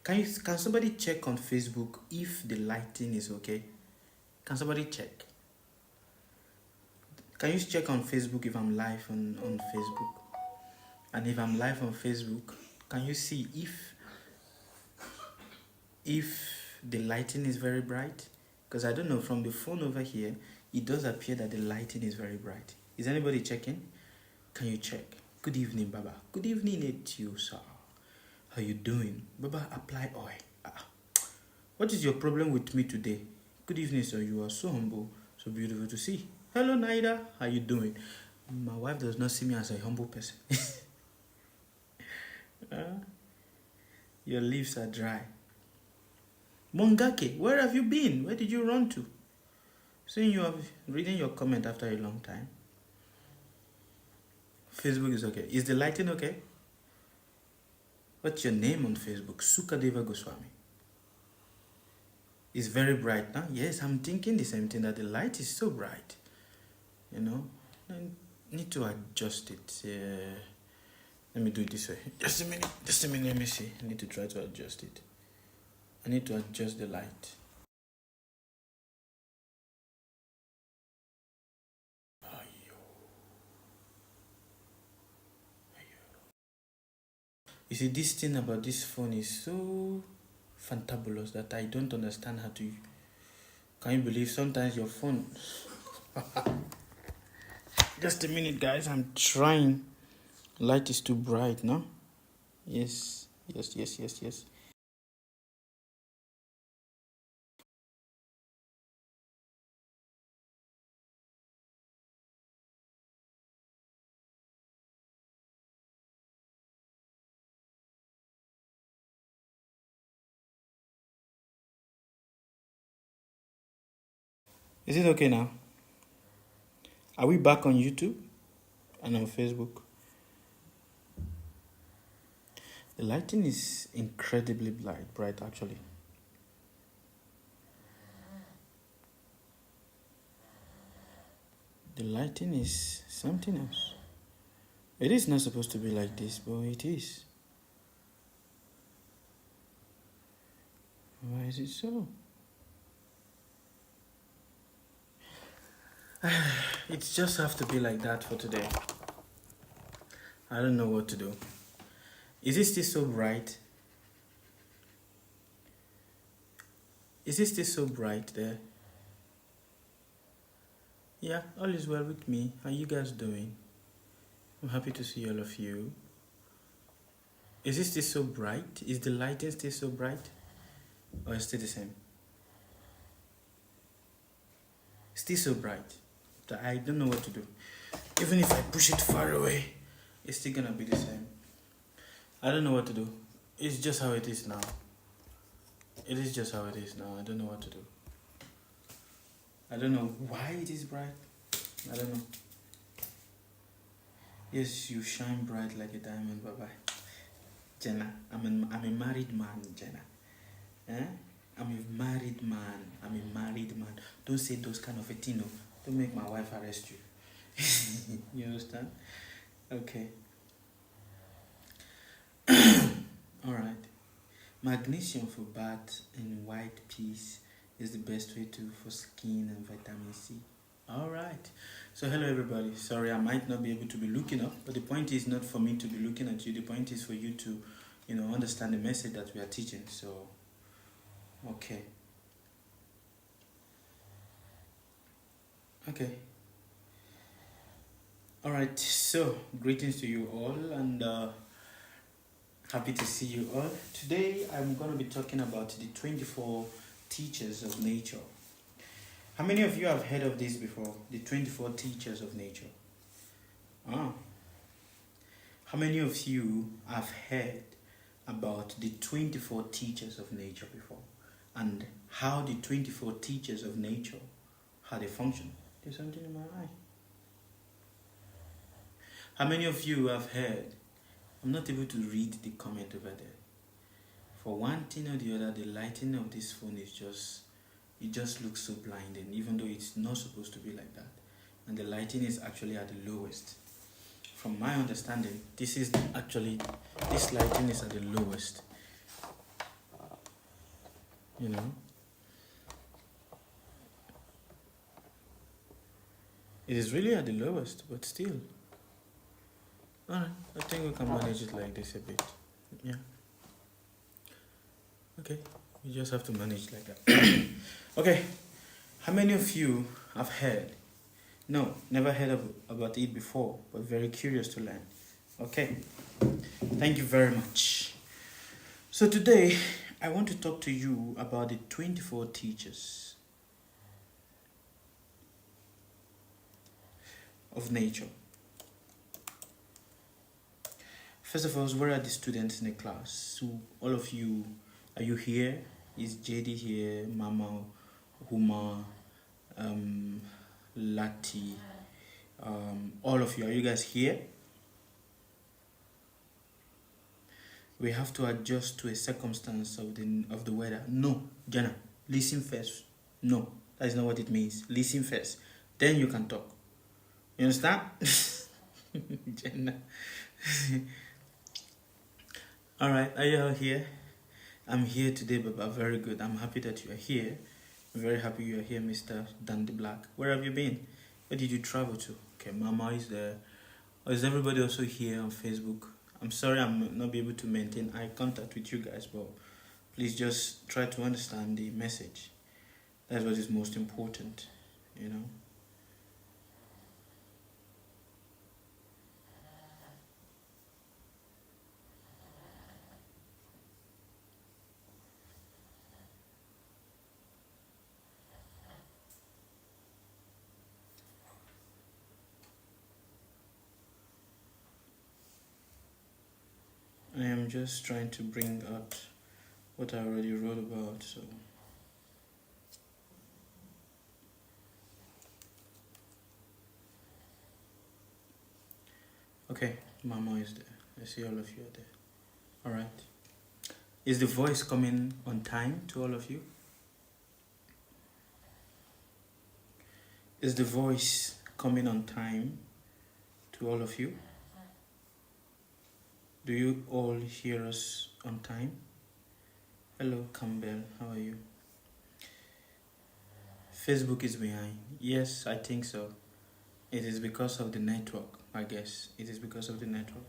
Can somebody check on Facebook if the lighting is okay? Can somebody check? Can you check on Facebook if I'm live on Facebook? And if I'm live on Facebook, can you see if the lighting is very bright? Because I don't know, from the phone over here, it does appear that the lighting is very bright. Is anybody checking? Can you check? Good evening, Baba. Good evening, Etio, sir. How you doing? Baba, apply oil. What is your problem with me today? Good evening, sir. You are so humble, so beautiful to see. Hello, Naida. How you doing? My wife does not see me as a humble person. Your lips are dry. Mongake, where have you been? Where did you run to? Seeing you have reading your comment after a long time. Facebook is okay. Is the lighting okay? What's your name on Facebook? Sukadeva Goswami. It's very bright now. Yes, I'm thinking the same thing, that the light is so bright. You know, I need to adjust it. Let me do it this way. Just a minute, let me see. I need to try to adjust it. I need to adjust the light. You see, this thing about this phone is so fantabulous that I don't understand how to. Can you believe sometimes your phone? Just a minute, guys. I'm trying. Light is too bright, no? Yes. Is it okay now? Are we back on YouTube and on Facebook? The lighting is incredibly bright actually. The lighting is something else. It is not supposed to be like this, but it is. Why is it so? It just have to be like that for today. I don't know what to do. Is it still so bright? Is it still so bright there? Yeah, all is well with me. How you guys doing? I'm happy to see all of you. Is it still so bright? Is the lighting still so bright? Or is it still the same? Still so bright. I don't know what to do. Even if I push it far away, it's still gonna be the same. I don't know what to do. It's just how it is now. It is just how it is now. I don't know what to do. I don't know why it is bright. I don't know. Yes, you shine bright like a diamond. Bye-bye. Jenna, I'm a married man, Jenna. I'm a married man. Don't say those kind of a thing. No. Don't make my wife arrest you. You understand? Okay. Alright. Magnesium for bath and white peas is the best way for skin and vitamin C. Alright. So hello everybody. Sorry, I might not be able to be looking up, but the point is not for me to be looking at you. The point is for you to, understand the message that we are teaching. So, okay. Okay. Alright, so greetings to you all and happy to see you all. Today I'm going to be talking about the 24 teachers of nature. How many of you have heard of this before? The 24 teachers of nature. How many of you have heard about the 24 teachers of nature before? And how the 24 teachers of nature, how they function? There's something in my eye. How many of you have heard? I'm not able to read the comment over there. For one thing or the other, the lighting of this phone is just looks so blinding, even though it's not supposed to be like that. And the lighting is actually at the lowest. From my understanding, this lighting is at the lowest. you know. It is really at the lowest, but still. Alright, I think we can manage it like this a bit. Yeah. Okay, you just have to manage like that. Okay, how many of you have heard? No, never heard about it before, but very curious to learn. Okay, thank you very much. So today, I want to talk to you about the 24 teachers of nature. First of all, where are the students in the class? So all of you, are you here? Is JD here? Mama, Huma, Lati, all of you, are you guys here? We have to adjust to a circumstance of the weather. No, Jana, listen first. No, that is not what it means. Listen first, then you can talk. You understand? Jana. All right, are you all here? I'm here today, Baba. Very good. I'm happy that you are here. I'm very happy you are here, Mr. Dandy Black. Where have you been? Where did you travel to? Okay, Mama is there. Or is everybody also here on Facebook? I'm sorry I'm not be able to maintain eye contact with you guys, but please just try to understand the message. That's what is most important, you know. I am just trying to bring out what I already wrote about, so. Okay, Mama is there. I see all of you are there. Alright. Is the voice coming on time to all of you? Is the voice coming on time to all of you? Do you all hear us on time? Hello, Campbell. How are you? Facebook is behind. Yes, I think so. It is because of the network, I guess. It is because of the network.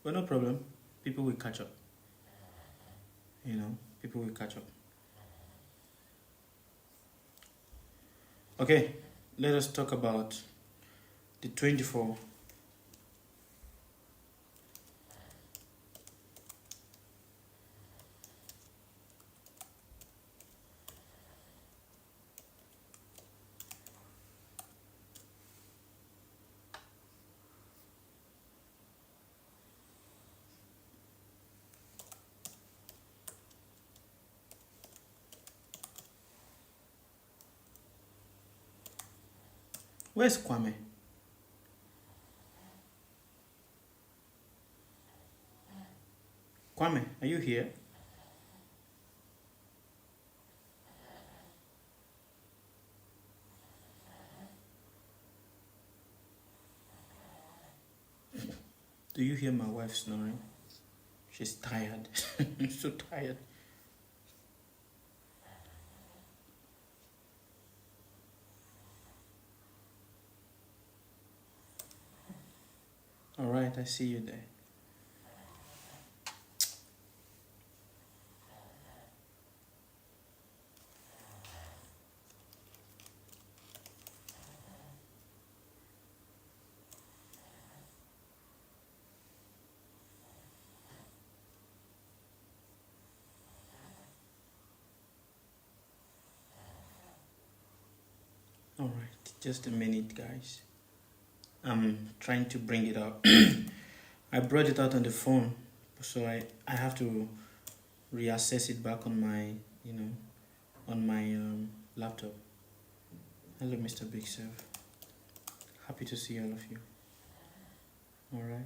But no problem. People will catch up. You know, people will catch up. Okay, let us talk about the 24. Where's Kwame? Kwame, are you here? Do you hear my wife snoring? She's tired. So tired. All right, I see you there. All right, just a minute, guys. I'm trying to bring it up. I brought it out on the phone, so I have to reassess it back on my, on my laptop. Hello, Mr. Big Serve. Happy to see all of you. All right.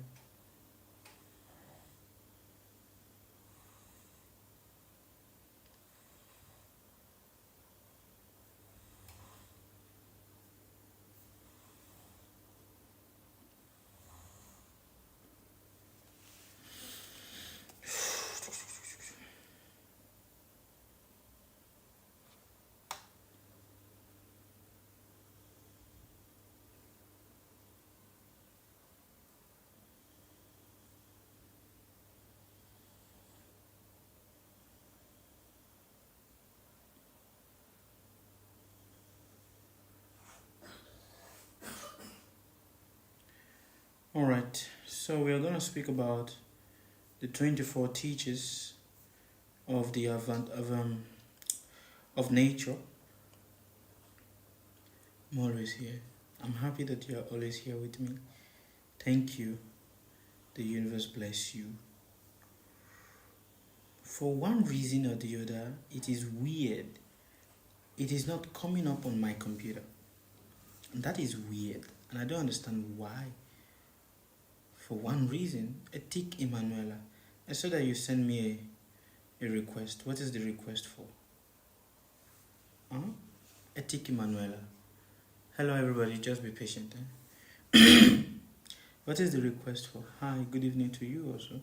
All right, so we are going to speak about the 24 teachers of the of nature. I'm always here. I'm happy that you are always here with me. Thank you. The universe bless you. For one reason or the other, it is weird. It is not coming up on my computer. And that is weird. And I don't understand why. For one reason, Etik Emanuela. I saw that you sent me a request. What is the request for? Huh? Etik Emanuela. Hello everybody, just be patient. What is the request for? Hi, good evening to you also.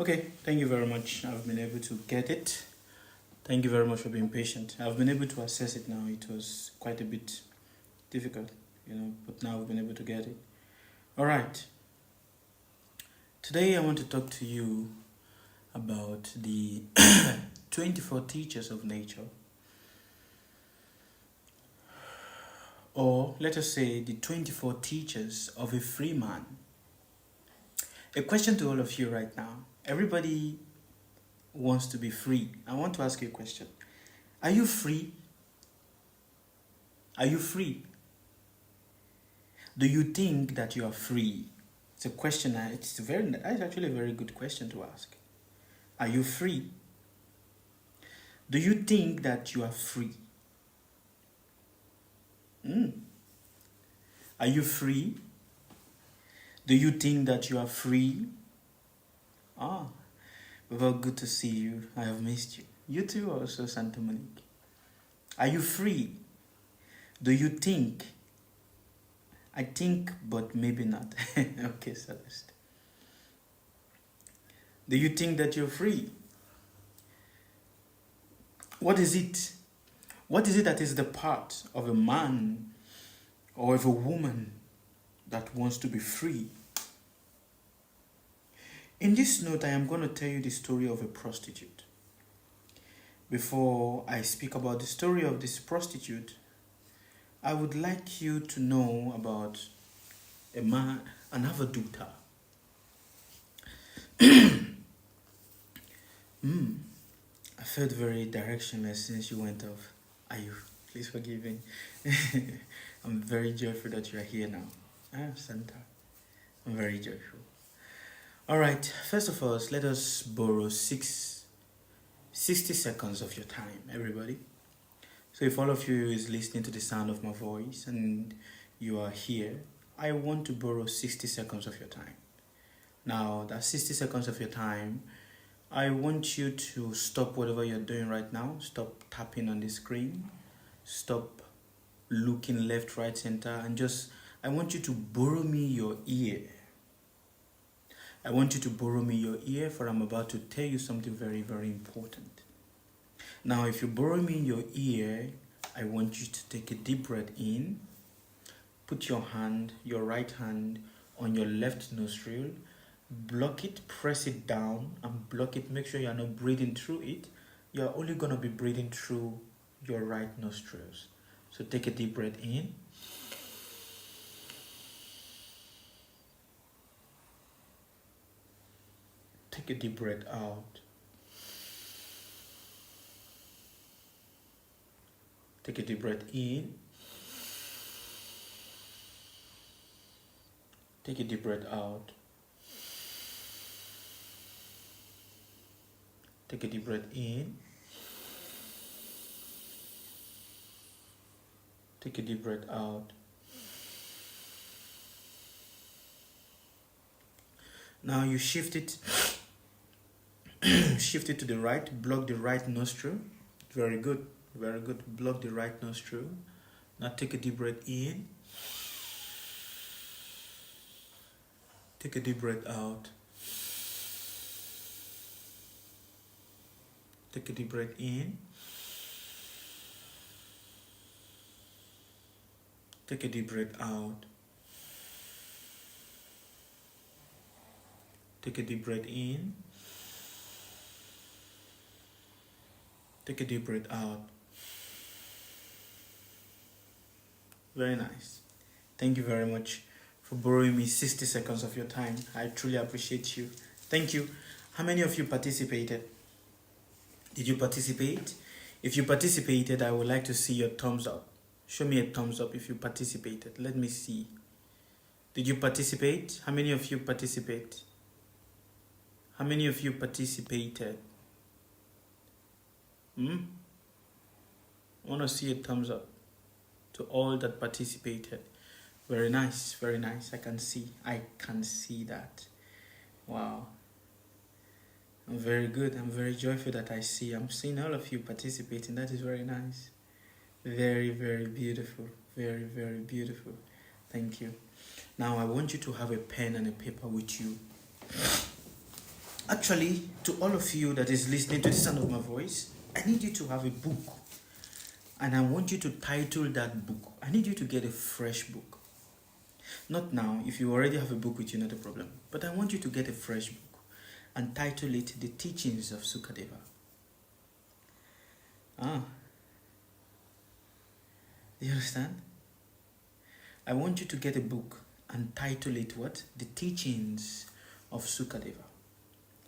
Okay, thank you very much. I've been able to get it. Thank you very much for being patient. I've been able to access it now. It was quite a bit difficult, but now we've been able to get it. All right. Today I want to talk to you about the 24 teachers of nature, or let us say the 24 teachers of a free man. A question to all of you right now. Everybody wants to be free. I want to ask you a question. Are you free? Are you free? Do you think that you are free? It's a question. It's actually a very good question to ask. Are you free? Do you think that you are free? Are you free? Do you think that you are free? Well, good to see you. I have missed you. You too also, Santa Monique. Are you free? Do you think? I think, but maybe not. Okay, Celeste. Do you think that you're free? What is it? What is it that is the part of a man or of a woman that wants to be free? In this note, I am going to tell you the story of a prostitute. Before I speak about the story of this prostitute, I would like you to know about a man, an avadukta. I felt very directionless since you went off. Please forgive me. I'm very joyful that you are here now. Santa. I'm very joyful. All right, first of all, let us borrow 60 seconds of your time, everybody. So if all of you is listening to the sound of my voice and you are here, I want to borrow 60 seconds of your time. Now, that 60 seconds of your time, I want you to stop whatever you're doing right now. Stop tapping on the screen. Stop looking left, right, center, and I want you to borrow me your ear. I want you to borrow me your ear, for I'm about to tell you something very, very important. Now, if you borrow me your ear, I want you to take a deep breath in. Put your right hand, on your left nostril. Block it, press it down, and block it. Make sure you're not breathing through it. You're only going to be breathing through your right nostrils. So take a deep breath in. Take a deep breath out. Take a deep breath in. Take a deep breath out. Take a deep breath in. Take a deep breath out. Now you shift it shift it to the right, block the right nostril. Very good, very good. Block the right nostril. Now take a deep breath in. Take a deep breath out. Take a deep breath in. Take a deep breath out. Take a deep breath in. Take a deep breath out. Very nice. Thank you very much for borrowing me 60 seconds of your time. I truly appreciate you. Thank you. How many of you participated? Did you participate? If you participated, I would like to see your thumbs up. Show me a thumbs up if you participated. Let me see. Did you participate? How many of you participate? How many of you participated? I want to see a thumbs up to all that participated. Very nice, very nice. I can see that. Wow. I'm very good. I'm very joyful that I'm seeing all of you participating. That is very nice. Very, very beautiful. Very, very beautiful. Thank you. Now I want you to have a pen and a paper with you. Actually, to all of you that is listening to the sound of my voice, I need you to have a book. And I want you to title that book. I need you to get a fresh book. Not now. If you already have a book with you, not a problem. But I want you to get a fresh book and title it The Teachings of Sukadeva. Do you understand? I want you to get a book and title it what? The Teachings of Sukadeva.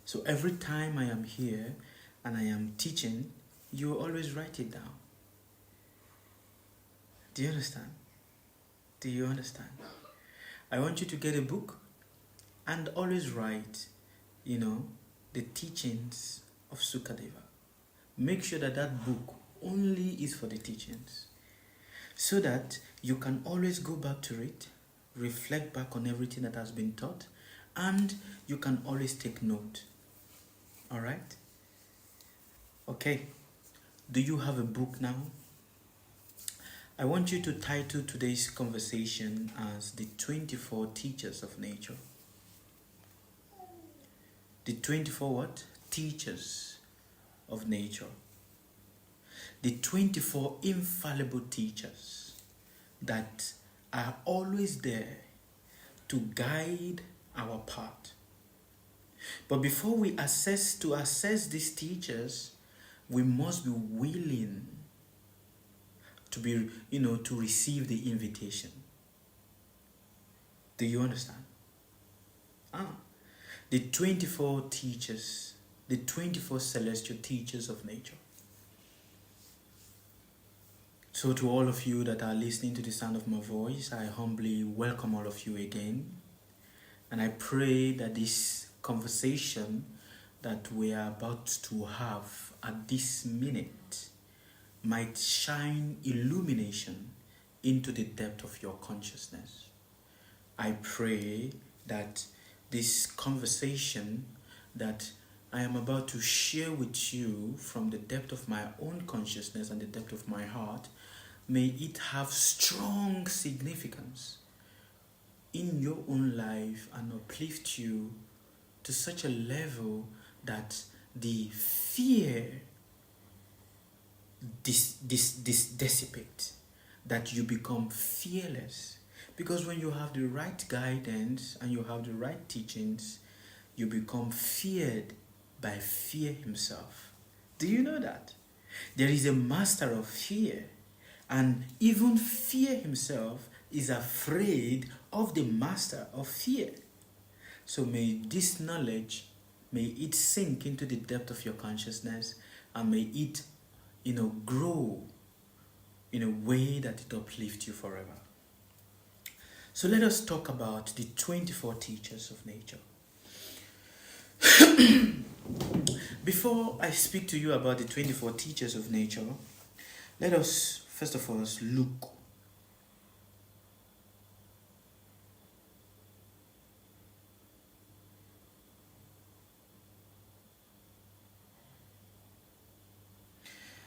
So every time I am here and I am teaching, you always write it down. Do you understand? Do you understand? I want you to get a book and always write, the teachings of Sukadeva. Make sure that that book only is for the teachings, so that you can always go back to it, reflect back on everything that has been taught, and you can always take note. All right? Okay. Do you have a book now? I want you to title today's conversation as The 24 Teachers of Nature. The 24 what? Teachers of nature. The 24 infallible teachers that are always there to guide our path. But before we assess these teachers, we must be willing to receive the invitation. Do you understand? The 24 teachers, the 24 celestial teachers of nature. So to all of you that are listening to the sound of my voice, I humbly welcome all of you again. And I pray that this conversation that we are about to have at this minute might shine illumination into the depth of your consciousness. I pray that this conversation that I am about to share with you from the depth of my own consciousness and the depth of my heart, may it have strong significance in your own life and uplift you to such a level that the fear dissipates, that you become fearless. Because when you have the right guidance and you have the right teachings, you become feared by fear himself. Do you know that? There is a master of fear, and even fear himself is afraid of the master of fear. So may this knowledge, may it sink into the depth of your consciousness, and may it, grow in a way that it uplifts you forever. So let us talk about the 24 teachers of nature. Before I speak to you about the 24 teachers of nature, let us first of all look.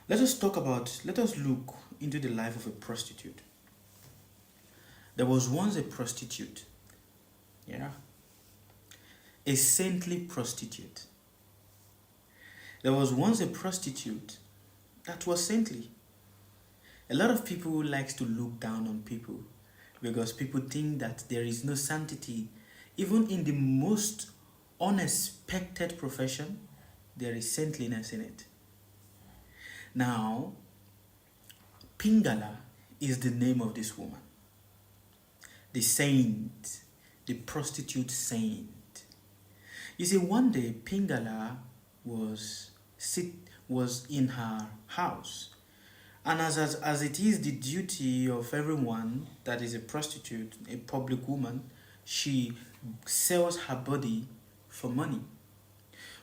Let us look into the life of a prostitute. There was once a prostitute, a saintly prostitute. There was once a prostitute that was saintly. A lot of people likes to look down on people because people think that there is no sanctity. Even in the most unexpected profession, there is saintliness in it. Now, Pingala is the name of this woman. The saint, the prostitute saint. You see, one day Pingala was in her house, and as it is the duty of everyone that is a prostitute, a public woman, she sells her body for money.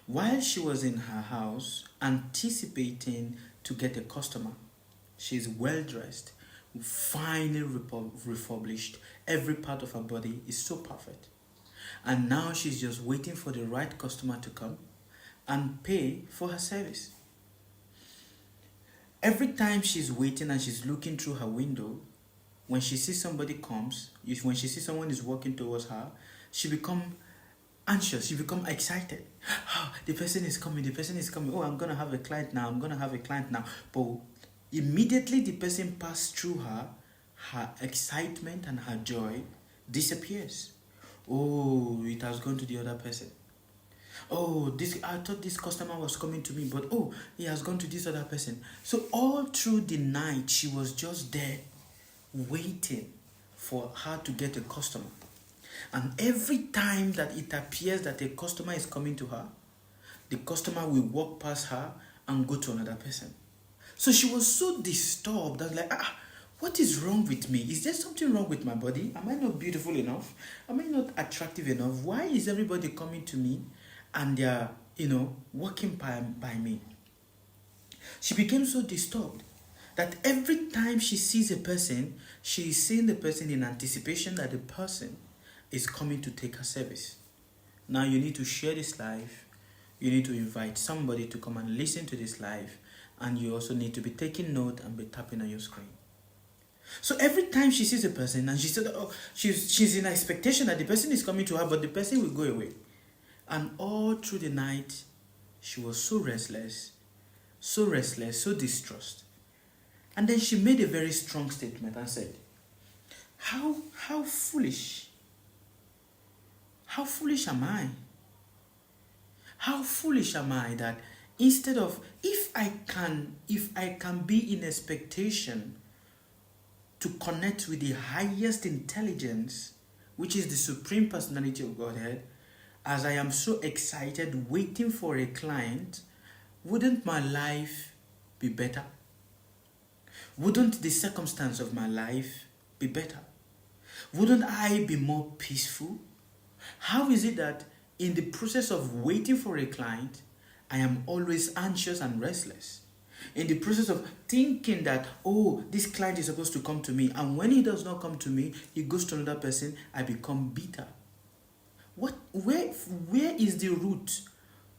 While she was in her house anticipating to get a customer, she's well dressed, finely refurbished. Every part of her body is so perfect. And now she's just waiting for the right customer to come and pay for her service. Every time she's waiting and she's looking through her window, when she sees somebody comes, when she sees someone is walking towards her, she becomes anxious, she becomes excited. Oh, the person is coming. Oh, I'm going to have a client now. But immediately the person passed through her excitement and her joy disappears. Oh, it has gone to the other person. Oh, I thought this customer was coming to me, but oh, he has gone to this other person. So all through the night, she was just there waiting for her to get a customer. And every time that it appears that a customer is coming to her, the customer will walk past her and go to another person. So she was so disturbed that like, what is wrong with me? Is there something wrong with my body? Am I not beautiful enough? Am I not attractive enough? Why is everybody coming to me and they are, walking by me? She became so disturbed that every time she sees a person, she is seeing the person in anticipation that the person is coming to take her service. Now you need to share this live. You need to invite somebody to come and listen to this live. And you also need to be taking note and be tapping on your screen. So every time she sees a person and she said, oh, she's in expectation that the person is coming to her, but the person will go away. And all through the night, she was so restless, so distressed. And then she made a very strong statement and said, how foolish am I? How foolish am I that instead of, if I can be in expectation to connect with the highest intelligence, which is the Supreme Personality of Godhead, as I am so excited waiting for a client, wouldn't my life be better? Wouldn't the circumstance of my life be better? Wouldn't I be more peaceful? How is it that in the process of waiting for a client, I am always anxious and restless? In the process of thinking that, oh, this client is supposed to come to me, and when he does not come to me, he goes to another person, I become bitter. Where is the root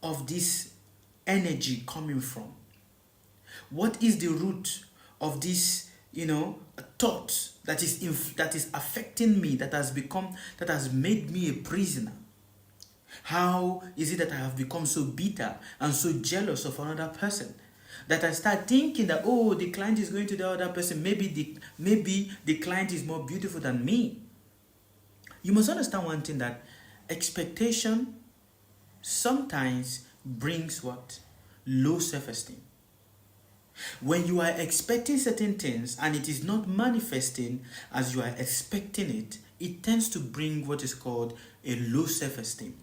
of this energy coming from? What is the root of this, thought that is affecting me, that has made me a prisoner? How is it that I have become so bitter and so jealous of another person that I start thinking that, oh, the client is going to the other person, maybe the client is more beautiful than me? You must understand one thing, that expectation sometimes brings what? Low self-esteem. When you are expecting certain things and it is not manifesting as you are expecting it, it tends to bring what is called a low self-esteem.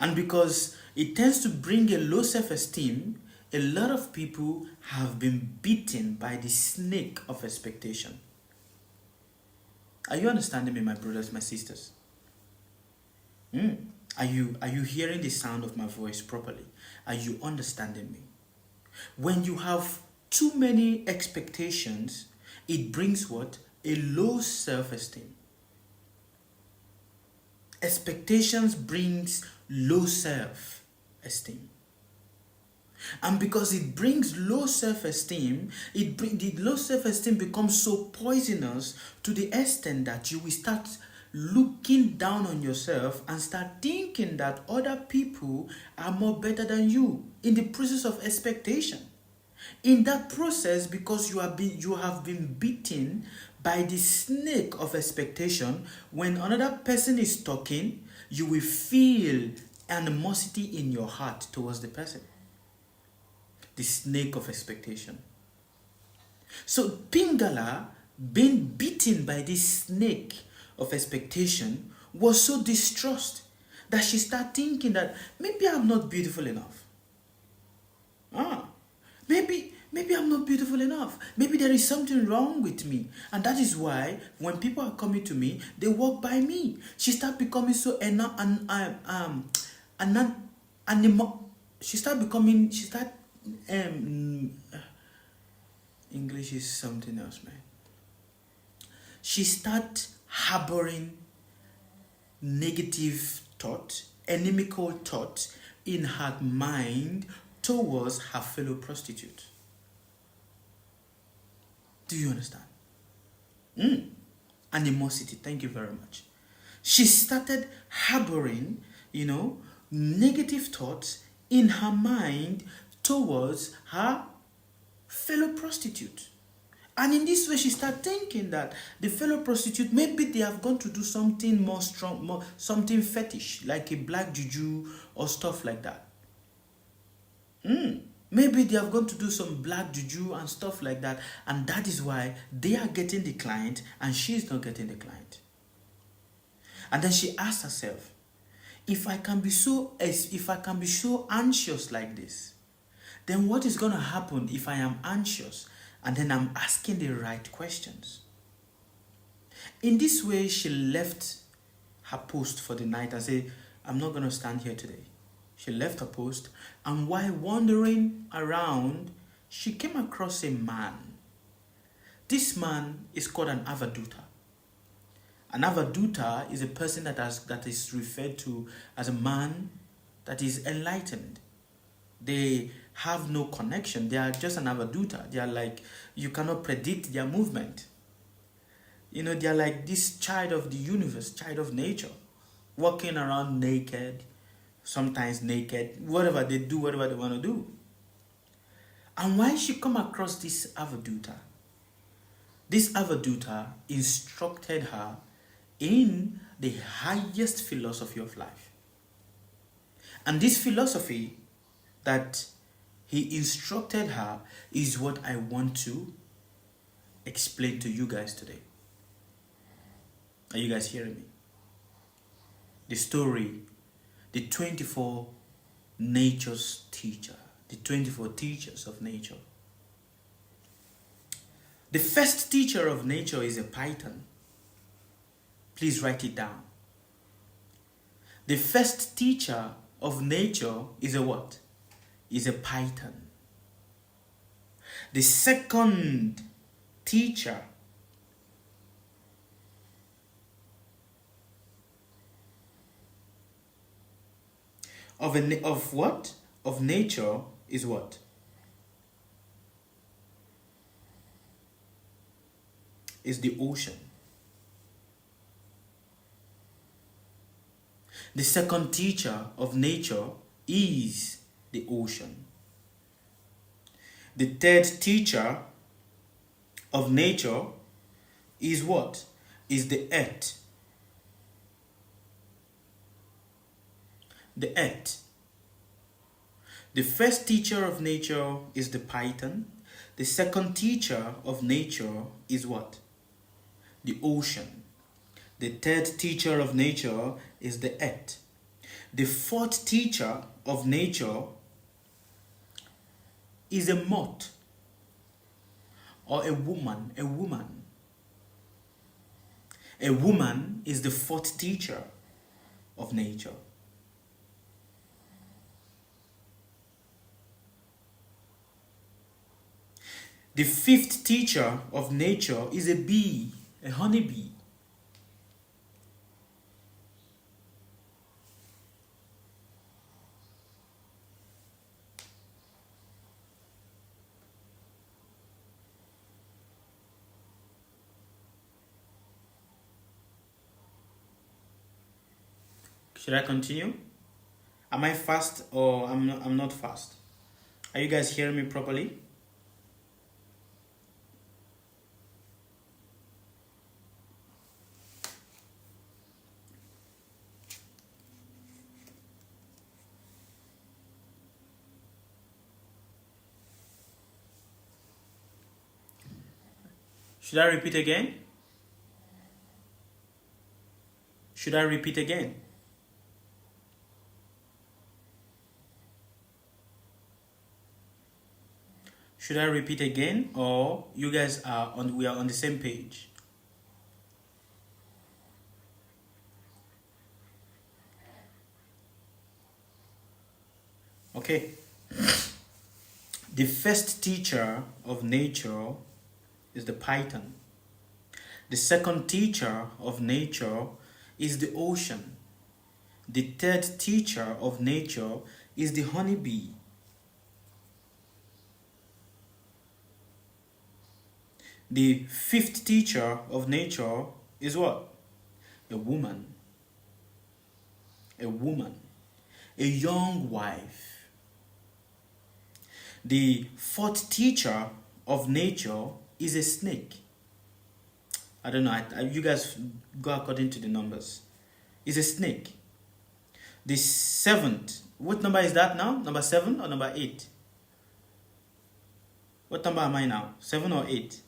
And because it tends to bring a low self-esteem, a lot of people have been bitten by the snake of expectation. Are you understanding me, my brothers, my sisters? Mm. Are you hearing the sound of my voice properly? Are you understanding me? When you have too many expectations, it brings what? A low self-esteem. Expectations brings low self-esteem. And because it brings low self-esteem, the low self-esteem becomes so poisonous to the extent that you will start looking down on yourself and start thinking that other people are more better than you in the process of expectation. In that process, because you have been beaten by the snake of expectation, when another person is talking, you will feel animosity in your heart towards the person. The snake of expectation. So Pingala, being beaten by this snake of expectation, was so distressed that she started thinking that maybe I'm not beautiful enough. Maybe I'm not beautiful enough. Maybe there is something wrong with me. And that is why when people are coming to me, they walk by me. She started becoming so English is something else, man. She started harboring negative thought, inimical thought in her mind towards her fellow prostitute. Do you understand? Animosity. Thank you very much. She started harboring, negative thoughts in her mind towards her fellow prostitute. And in this way, she started thinking that the fellow prostitute, maybe they have gone to do something more strong, something fetish, like a black juju or stuff like that. Maybe they have gone to do some black juju and stuff like that, and that is why they are getting the client and she is not getting the client. And then she asked herself, if I can be so anxious like this, then what is going to happen if I am anxious and then I'm asking the right questions? In this way, she left her post for the night and said, I'm not going to stand here today. She left her post, and while wandering around, she came across a man. This man is called an avaduta. An avaduta is a person that is referred to as a man that is enlightened. They have no connection. They are just an avaduta. They are like, you cannot predict their movement. They are like this child of the universe, child of nature, walking around naked, sometimes naked, whatever they do, whatever they want to do. And while she come across this avaduta instructed her in the highest philosophy of life. And this philosophy that he instructed her is what I want to explain to you guys today. Are you guys hearing me? The story, the 24 nature's teacher, the 24 teachers of nature. The first teacher of nature is a python. Please write it down. The first teacher of nature is a what? Is a python. The second teacher of what? Of nature is what? Is the ocean. The second teacher of nature is the ocean. The third teacher of nature is what? Is the earth. The earth. The first teacher of nature is the python. The second teacher of nature is what? The ocean. The third teacher of nature is the earth. The fourth teacher of nature is a moth or a woman. A woman is the fourth teacher of nature. The fifth teacher of nature is a bee, a honeybee. Should I continue? Am I fast or I'm not fast? Are you guys hearing me properly? Should I repeat again? Should I repeat again? Should I repeat again, or you guys are on? We are on the same page. Okay. The first teacher of nature is the python. The second teacher of nature is the ocean. The third teacher of nature is the honeybee. The fifth teacher of nature is what? A woman. A woman. A young wife. The fourth teacher of nature is a snake. I don't know, you guys go according to the numbers. It's a snake. The seventh, what number is that now? Number 7 or number 8? What number am I now? 7 or 8?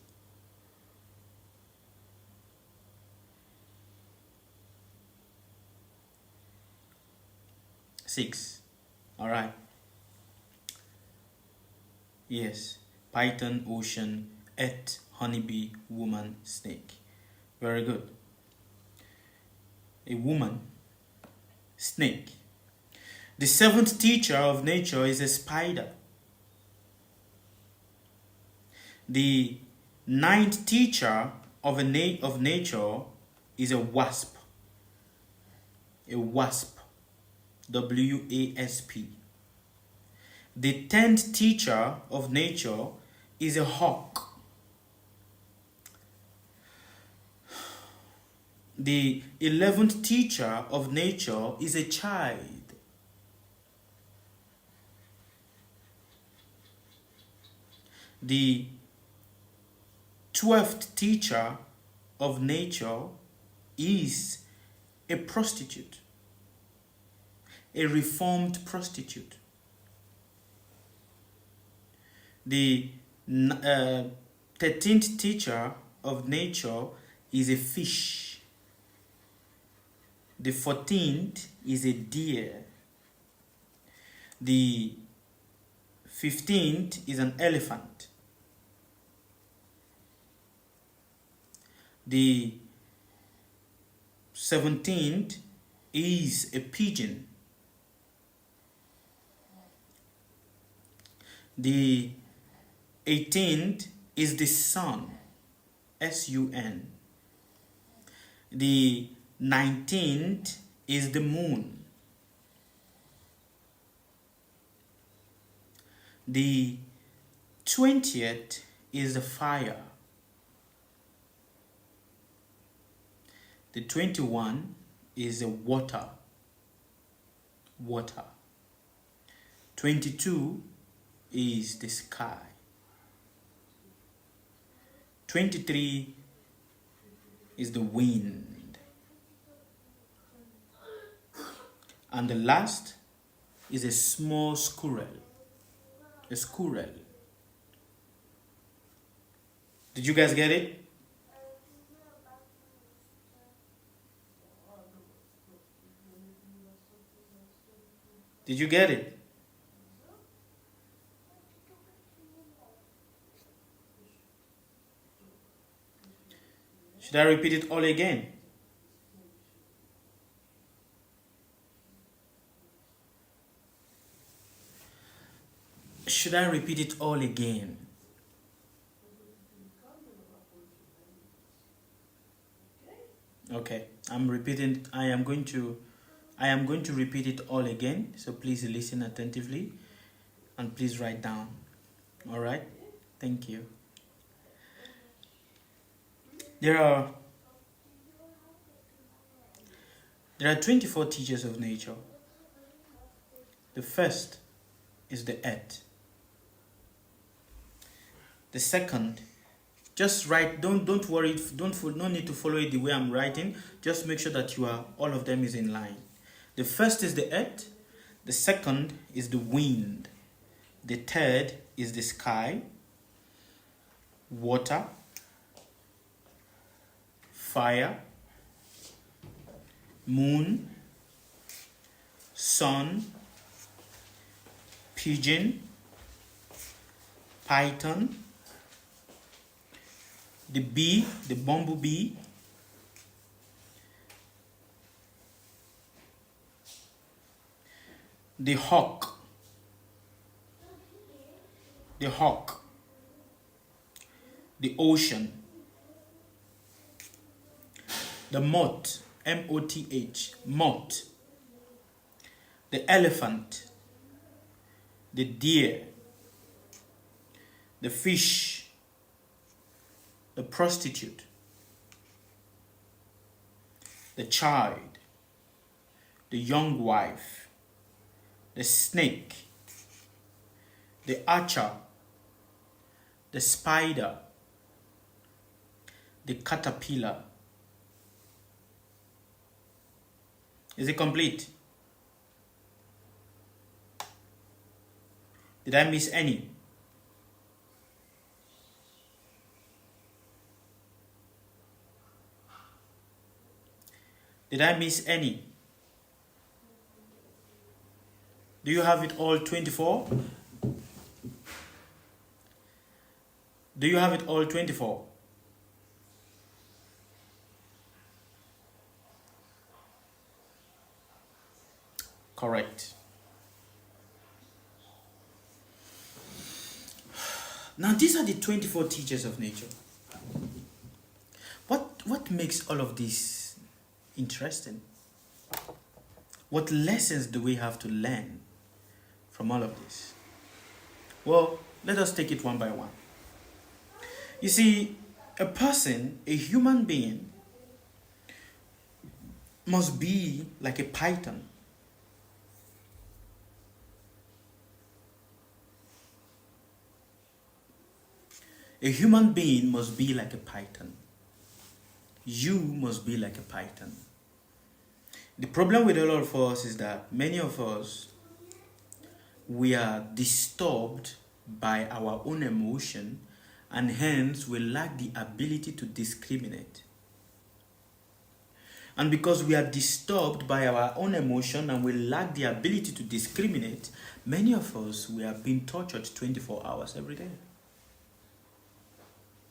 Six. All right. Yes. Python, ocean, earth, honeybee, woman, snake. Very good. A woman, snake. The seventh teacher of nature is a spider. The ninth teacher of nature is a wasp. A wasp. W-A-S-P. The 10th teacher of nature is a hawk. The 11th teacher of nature is a child. The 12th teacher of nature is a prostitute. A reformed prostitute. The 13th teacher of nature is a fish. The 14th is a deer. The 15th is an elephant. The 17th is a pigeon. The 18th is the sun, S-U-N. The 19th is the moon. The 20th is the fire. The 21 is the water. 22 is the sky. 23 is the wind. And the last is a small squirrel. A squirrel. Did you guys get it? Did you get it? Should I repeat it all again? Should I repeat it all again? Okay, I am going to repeat it all again, so please listen attentively and please write down. All right? Thank you. There are 24 teachers of nature. The first is the earth. The second, just write, don't worry, no need to follow it the way I'm writing. Just make sure that all of them is in line. The first is the earth. The second is the wind. The third is the sky, water, fire, moon, sun, pigeon, python, the bee, the bumblebee, the hawk, the ocean, the moth, M-O-T-H, moth, the elephant, the deer, the fish, the prostitute, the child, the young wife, the snake, the archer, the spider, the caterpillar. Is it complete? Did I miss any? Did I miss any? Do you have it all 24? Do you have it all 24? Correct. Now these are the 24 teachers of nature. What makes all of this interesting? What lessons do we have to learn from all of this? Well, let us take it one by one. You see, a person, a human being, must be like a python. A human being must be like a python. You must be like a python. The problem with a lot of us is that many of us, we are disturbed by our own emotion, and hence we lack the ability to discriminate. And because we are disturbed by our own emotion and we lack the ability to discriminate, many of us, we are being tortured 24 hours every day.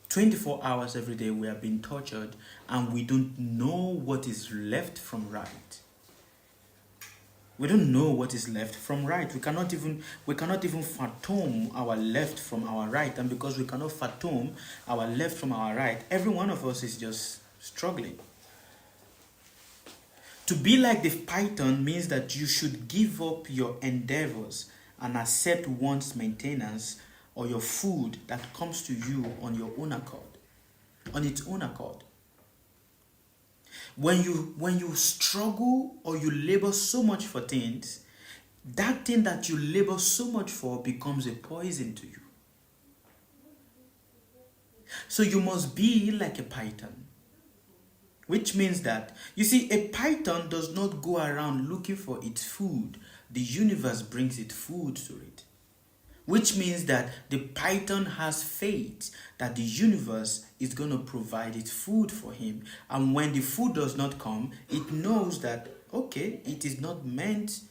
24 hours every day we are being tortured, and we don't know what is left from right. We don't know what is left from right. We cannot even fathom our left from our right. And because we cannot fathom our left from our right, every one of us is just struggling. To be like the python means that you should give up your endeavors and accept one's maintenance or your food that comes to you on your own accord, on its own accord. When you struggle or you labor so much for things, that thing that you labor so much for becomes a poison to you. So you must be like a python, which means that, you see, a python does not go around looking for its food. The universe brings its food to it. Which means that the python has faith that the universe is going to provide its food for him. And when the food does not come, it knows that, okay, it is not meant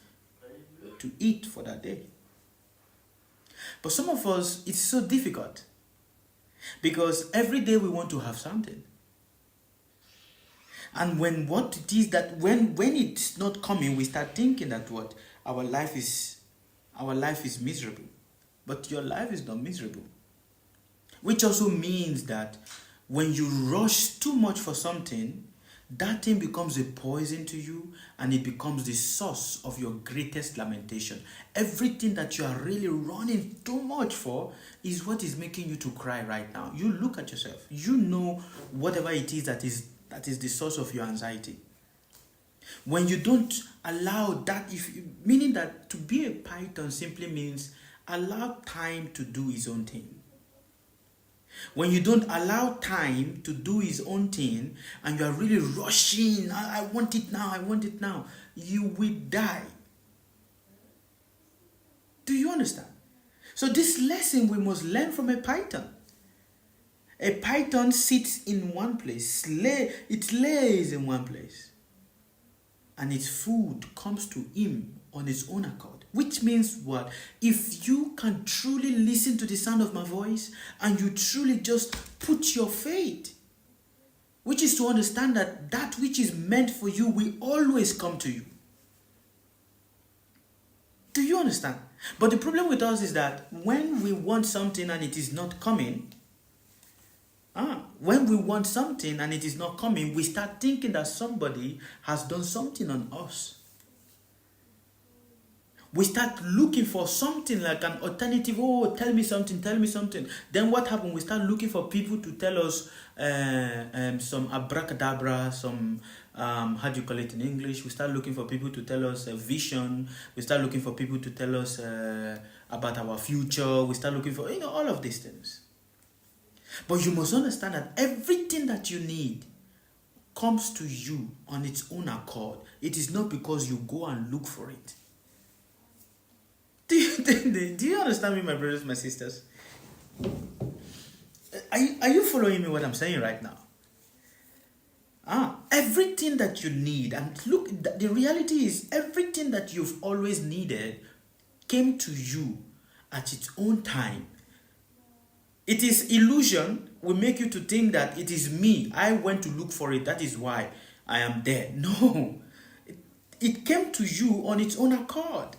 to eat for that day. But some of us, it's so difficult. Because every day we want to have something. And when it's not coming, we start thinking that our life is miserable. but your life is not miserable. Which also means that when you rush too much for something, that thing becomes a poison to you, and it becomes the source of your greatest lamentation. Everything that you are really running too much for is what is making you to cry right now. You look at yourself. You know whatever it is that is the source of your anxiety. When you don't allow that, meaning that to be a python simply means allow time to do its own thing. When you don't allow time to do its own thing and you are really rushing, I want it now, you will die. Do you understand? So this lesson we must learn from a python. A python sits in one place, it lays in one place, and its food comes to him on its own accord. Which means what? If you can truly listen to the sound of my voice and you truly just put your faith, which is to understand that that which is meant for you will always come to you. Do you understand? But the problem with us is that when we want something and it is not coming, when we want something and it is not coming, we start thinking that somebody has done something on us. We start looking for something like an alternative. Oh, tell me something. Then what happens? We start looking for people to tell us some abracadabra, some, how do you call it in English? We start looking for people to tell us a vision. We start looking for people to tell us about our future. We start looking for, all of these things. But you must understand that everything that you need comes to you on its own accord. It is not because you go and look for it. Do you understand me, my brothers, my sisters? Are you following me what I'm saying right now? Everything that you need, and look, the reality is everything that you've always needed came to you at its own time. It is illusion will make you to think that it is me. I went to look for it. That is why I am there. No. It came to you on its own accord.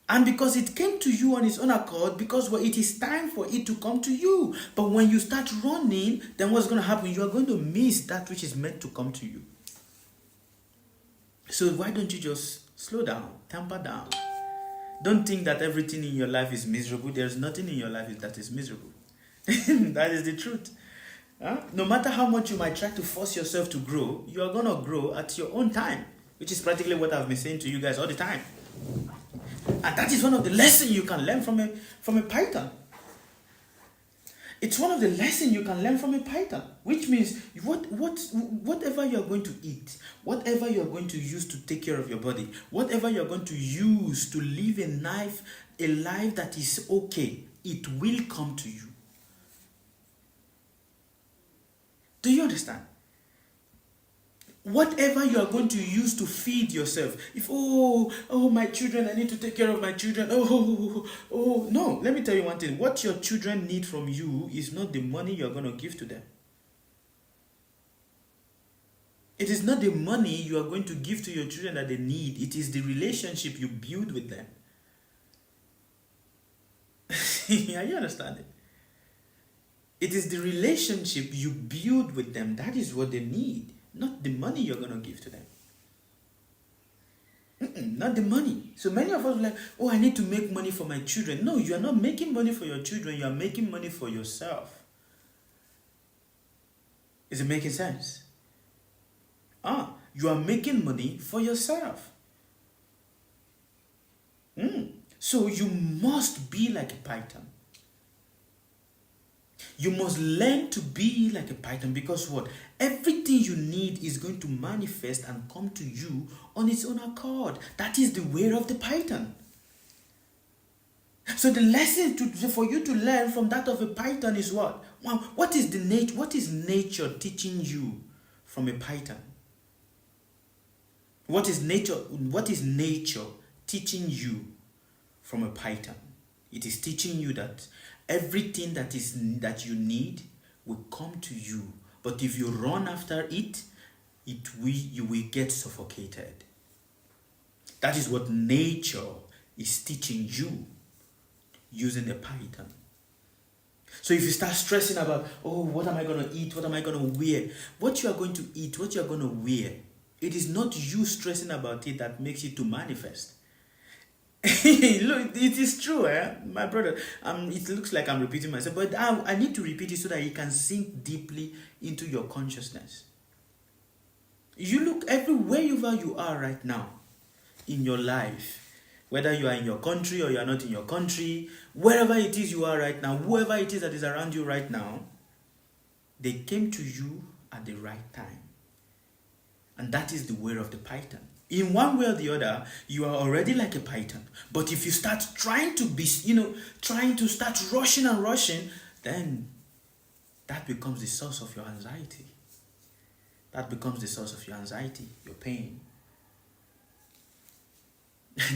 And because it came to you on its own accord, because it is time for it to come to you. But when you start running, then what's going to happen? You are going to miss that which is meant to come to you. So why don't you just slow down, temper down? Don't think that everything in your life is miserable. There's nothing in your life that is miserable. That is the truth. No matter how much you might try to force yourself to grow, you are going to grow at your own time, which is practically what I've been saying to you guys all the time. And that is one of the lessons you can learn from a python. It's one of the lessons you can learn from a python, which means whatever you're going to eat, whatever you're going to use to take care of your body, whatever you're going to use to live a life that is okay, it will come to you. Do you understand? Whatever you are going to use to feed yourself. If, my children, I need to take care of my children. No, let me tell you one thing. What your children need from you is not the money you're going to give to them. It is not the money you are going to give to your children that they need. It is the relationship you build with them. Are you understanding? It is the relationship you build with them. That is what they need. Not the money you're going to give to them. Not the money. So many of us are like, I need to make money for my children. No, you are not making money for your children. You are making money for yourself. Is it making sense? You are making money for yourself. So you must be like a python. You must learn to be like a python, because what? Everything you need is going to manifest and come to you on its own accord. That is the way of the python. So the lesson for you to learn from that of a python is what? What is nature teaching you from a python? What is nature teaching you from a python? It is teaching you that everything that you need will come to you. But if you run after it, you will get suffocated. That is what nature is teaching you. using a python. So if you start stressing about, oh, what am I going to eat? What am I going to wear? What you are going to eat, what you are going to wear, it is not you stressing about it that makes it to manifest. Look, it is true, my brother. It looks like I'm repeating myself, but I need to repeat it so that it can sink deeply into your consciousness. You look everywhere you are right now in your life, whether you are in your country or you are not in your country, wherever it is you are right now, whoever it is that is around you right now, they came to you at the right time. And that is the way of the python. In one way or the other, you are already like a python. But if you start trying to be, trying to start rushing, then that becomes the source of your anxiety. That becomes the source of your anxiety, your pain.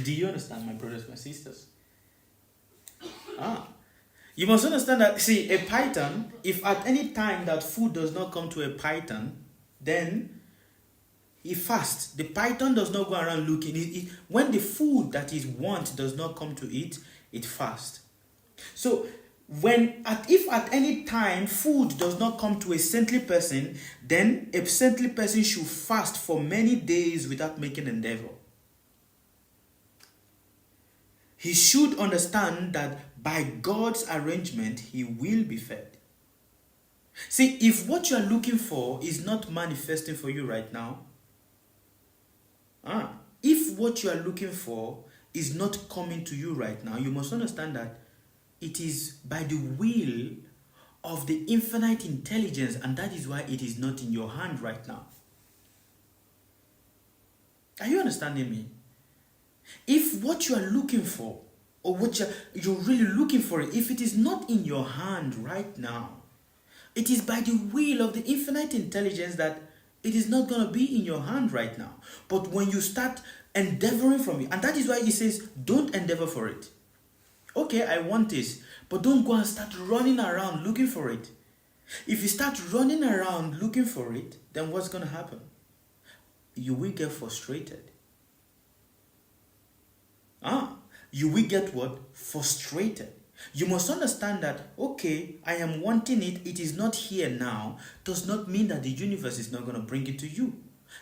Do you understand, my brothers, my sisters? You must understand that, see, a python, if at any time that food does not come to a python, then he fasts. The python does not go around looking. When the food that it wants does not come to it, it fasts. So, if at any time food does not come to a saintly person, then a saintly person should fast for many days without making endeavor. He should understand that by God's arrangement, he will be fed. See, if what you are looking for is not manifesting for you right now, if what you are looking for is not coming to you right now, you must understand that it is by the will of the infinite intelligence, and that is why it is not in your hand right now. Are you understanding me? If what you are looking for, or what you're really looking for, if it is not in your hand right now, it is by the will of the infinite intelligence that it is not going to be in your hand right now. But when you start endeavoring from it, and that is why he says, don't endeavor for it. Okay, I want this, but don't go and start running around looking for it. If you start running around looking for it, then what's going to happen? You will get frustrated. You will get what? Frustrated. You must understand that, okay, I am wanting it, it is not here now, does not mean that the universe is not going to bring it to you.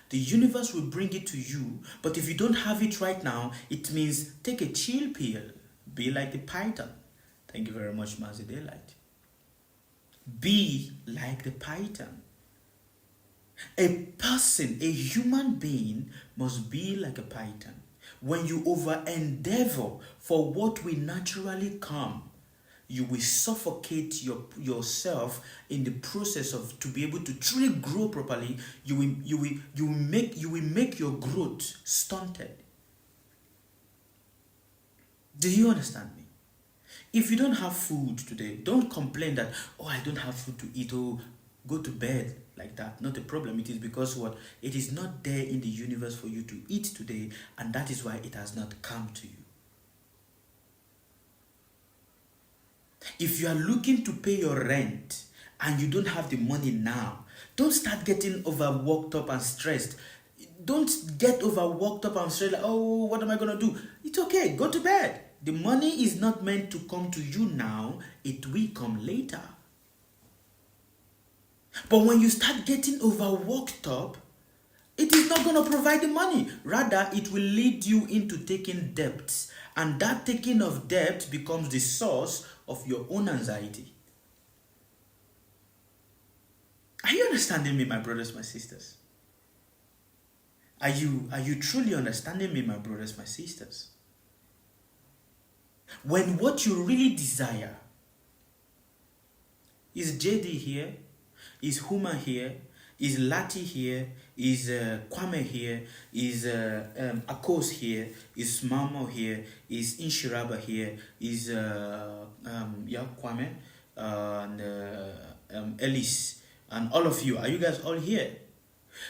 The universe will bring it to you, but if you don't have it right now, it means take a chill pill. Be like the python. Thank you very much, Mazi Daylight. Be like the python. A person, a human being, must be like a python. When you over-endeavor for what will naturally come, you will suffocate yourself in the process of to be able to truly grow properly. You will make your growth stunted. Do you understand me? If you don't have food today, don't complain that, oh, I don't have food to eat, oh, go to bed like that. Not a problem. It is because what? It is not there in the universe for you to eat today, and that is why it has not come to you. If you are looking to pay your rent and you don't have the money now, don't start getting overworked up and stressed. Don't get overworked up and stressed like, oh, what am I going to do? It's okay. Go to bed. The money is not meant to come to you now. It will come later. But when you start getting overworked up, it is not going to provide the money. Rather, it will lead you into taking debts. And that taking of debt becomes the source of your own anxiety. Are you understanding me, my brothers, my sisters? Are you truly understanding me, my brothers, my sisters? When what you really desire is JD here, is Huma here, is Lati here, is Kwame here, is Akos here, is Mamo here, is Inshiraba here, is Kwame, and Elise, and all of you. Are you guys all here?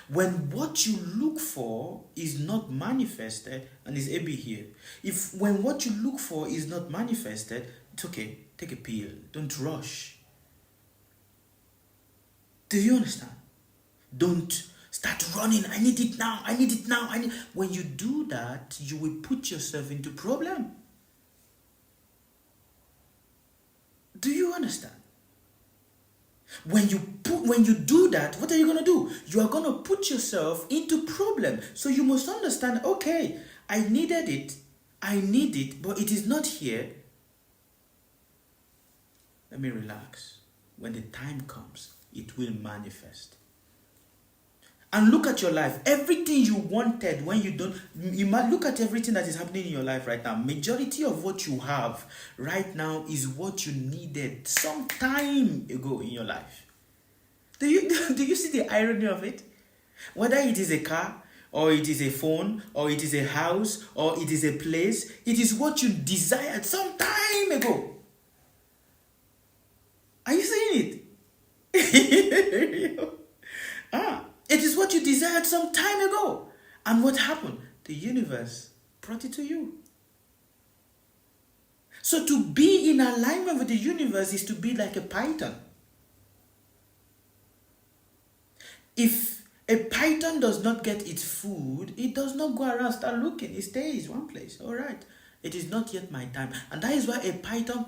When what you look for is not manifested, and is Ebi here? When what you look for is not manifested, it's okay. Take a pill. Don't rush. Do you understand? Don't start running. I need it now. I need it now. When you do that, you will put yourself into problem. Do you understand? When you do that, what are you going to do? You are going to put yourself into problem. So you must understand, okay, I need it, but it is not here. Let me relax. When the time comes, it will manifest. And look at your life. Everything you wanted when you might look at everything that is happening in your life right now. Majority of what you have right now is what you needed some time ago in your life. Do you see the irony of it? Whether it is a car, or it is a phone, or it is a house, or it is a place, it is what you desired some time ago. Are you seeing it? It is what you desired some time ago. And what happened? The universe brought it to you. So to be in alignment with the universe is to be like a python. If a python does not get its food, it does not go around start looking. It stays one place. All right. It is not yet my time. And that is why a python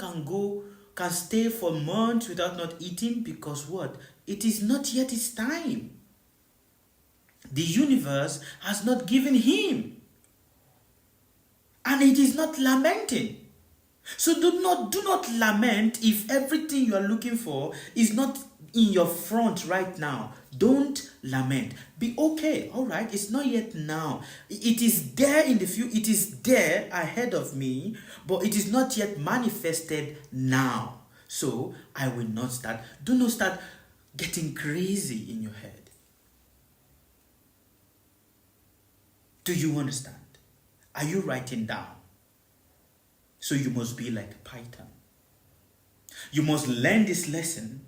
can stay for months without not eating, because what? It is not yet its time. The universe has not given him. And it is not lamenting. So do not lament if everything you are looking for is not in your front right now. Don't lament. Be okay. All right. It's not yet now. It is there in the future. It is there ahead of me, but it is not yet manifested now. So I will not start. Do not start getting crazy in your head. Do you understand? Are you writing down? So you must be like a python. You must learn this lesson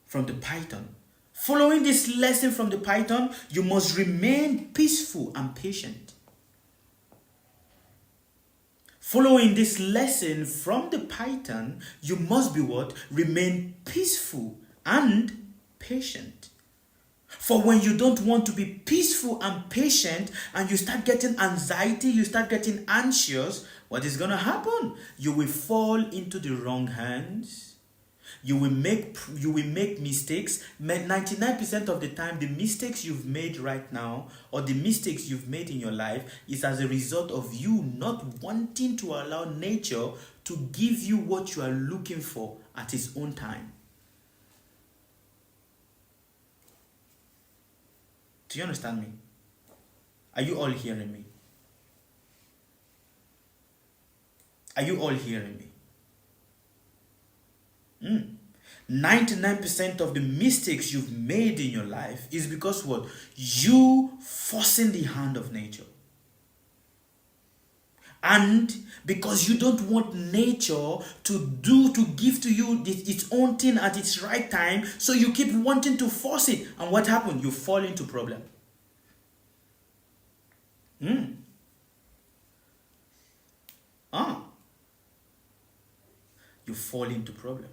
from the python. Following this lesson from the python, you must remain peaceful and patient. Following this lesson from the python, you must be what? Remain peaceful and patient. For when you don't want to be peaceful and patient and you start getting anxiety, you start getting anxious, what is going to happen? You will fall into the wrong hands. You will make mistakes. 99% of the time, the mistakes you've made right now, or the mistakes you've made in your life, is as a result of you not wanting to allow nature to give you what you are looking for at its own time. Do you understand me? Are you all hearing me? Are you all hearing me? 99% of the mistakes you've made in your life is because what? You forcing the hand of nature. And because you don't want nature to give to you its own thing at its right time, so you keep wanting to force it. And what happens? You fall into problem. You fall into problem.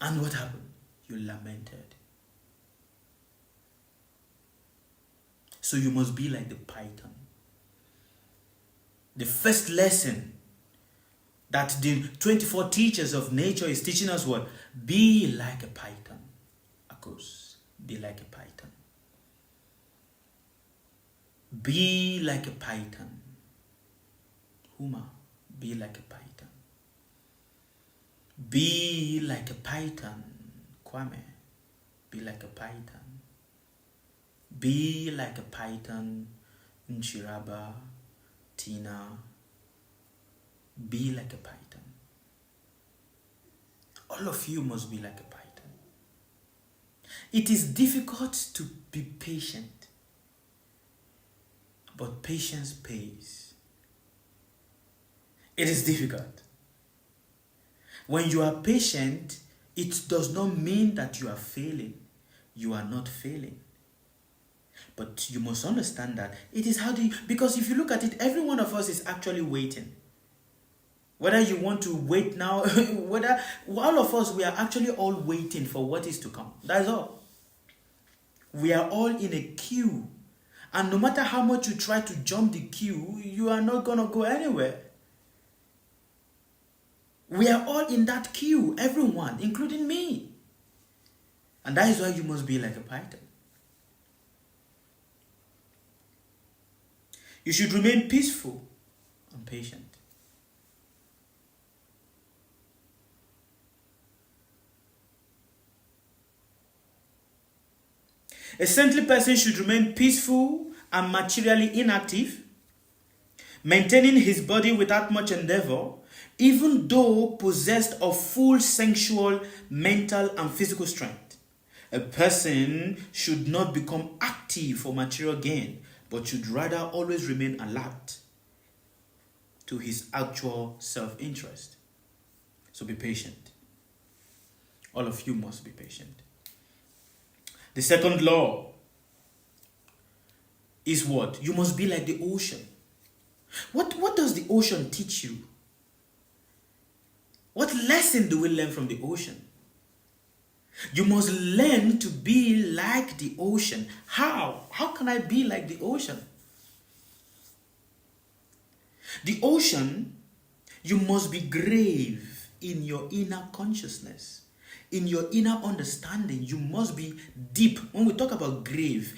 And what happened? You lamented. So you must be like the python. The first lesson that the 24 teachers of nature is teaching us what? Be like a python. Of course, be like a python. Be like a python. Huma, be like a python. Be like a python. Kwame, be like a python. Be like a python. Nchiraba, Tina. Be like a python. All of you must be like a python. It is difficult to be patient, but patience pays. It is difficult. When you are patient, it does not mean that you are failing. You are not failing. But you must understand that it is because if you look at it, every one of us is actually waiting. Whether you want to wait now, whether all of us, we are actually all waiting for what is to come. That's all. We are all in a queue. And no matter how much you try to jump the queue, you are not going to go anywhere. We are all in that queue, everyone, including me. And that is why you must be like a python. You should remain peaceful and patient. A saintly person should remain peaceful and materially inactive, maintaining his body without much endeavor, even though possessed of full sensual, mental, and physical strength. A person should not become active for material gain, but should rather always remain alert to his actual self-interest. So be patient. All of you must be patient. The second law is what? You must be like the ocean. What does the ocean teach you? What lesson do we learn from the ocean? You must learn to be like the ocean. How? How can I be like the ocean? The ocean, you must be grave in your inner consciousness. In your inner understanding, you must be deep. When we talk about grave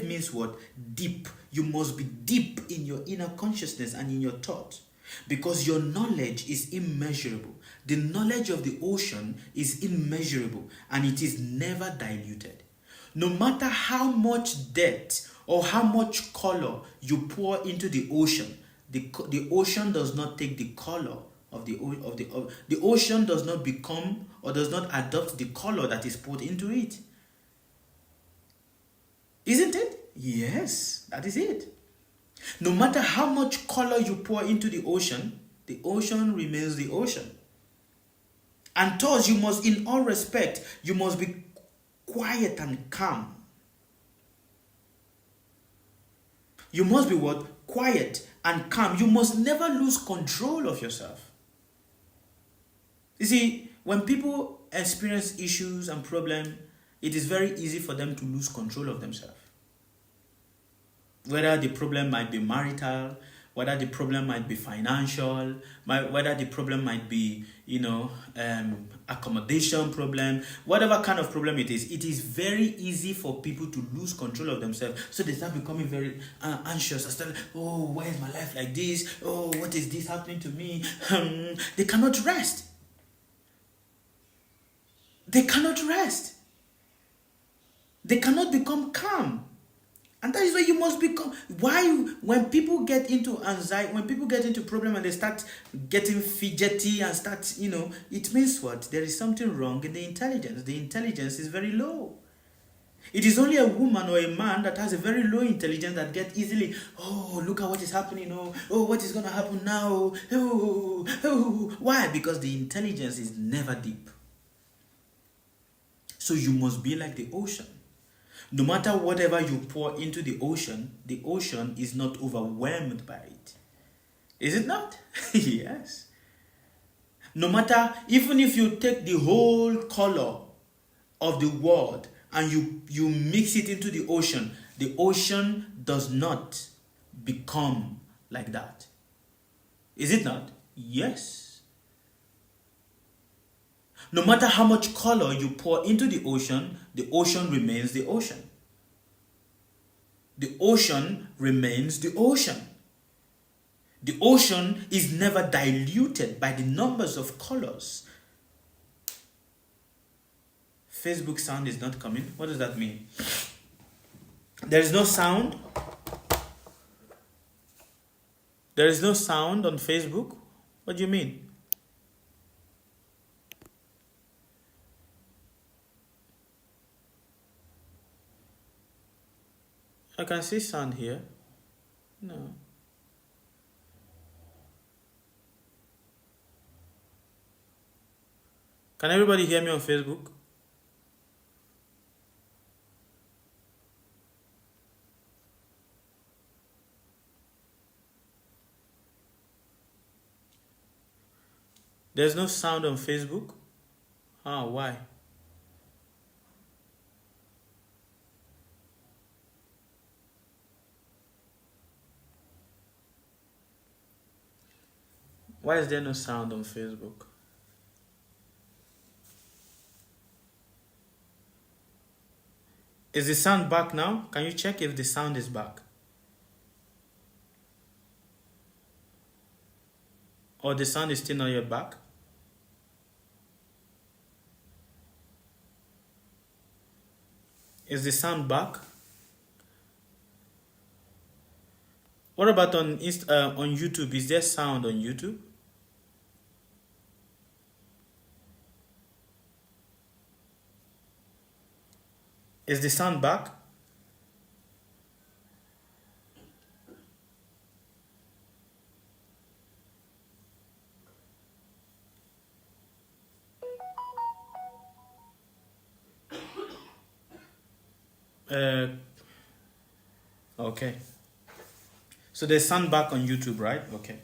means what? Deep. You must be deep in your inner consciousness and in your thought. Because your knowledge is immeasurable. The knowledge of the ocean is immeasurable and it is never diluted. No matter how much depth or how much color you pour into the ocean does not take the color of the ocean does not become or does not adopt the color that is poured into it. Isn't it? Yes, that is it. No matter how much color you pour into the ocean remains the ocean. And thus you must, in all respect, you must be quiet and calm. You must be what? Quiet and calm. You must never lose control of yourself. You see, when people experience issues and problems, it is very easy for them to lose control of themselves. Whether the problem might be marital, whether the problem might be financial, whether the problem might be, accommodation problem, whatever kind of problem it is very easy for people to lose control of themselves. So they start becoming very anxious and start, oh, why is my life like this? Oh, what is this happening to me? They cannot rest. They cannot rest. They cannot become calm. And that is why you must become. Why, when people get into anxiety, when people get into problem and they start getting fidgety and start, it means what? There is something wrong in the intelligence. The intelligence is very low. It is only a woman or a man that has a very low intelligence that get easily, oh, look at what is happening. Oh, what is going to happen now? Oh. Why? Because the intelligence is never deep. So you must be like the ocean. No matter whatever you pour into the ocean is not overwhelmed by it. Is it not? Yes. No matter, even if you take the whole color of the world and you mix it into the ocean does not become like that. Is it not? Yes. No matter how much color you pour into the ocean remains the ocean. The ocean remains the ocean. The ocean is never diluted by the numbers of colors. Facebook sound is not coming. What does that mean? There is no sound. There is no sound on Facebook? What do you mean? I can see sound here. No. Can everybody hear me on Facebook? There's no sound on Facebook? Why? Why is there no sound on Facebook? Is the sound back now? Can you check if the sound is back? Or the sound is still not yet back? Is the sound back? What about on YouTube? Is there sound on YouTube? Is the sound back? Okay. So there's sound back on YouTube, right? Okay.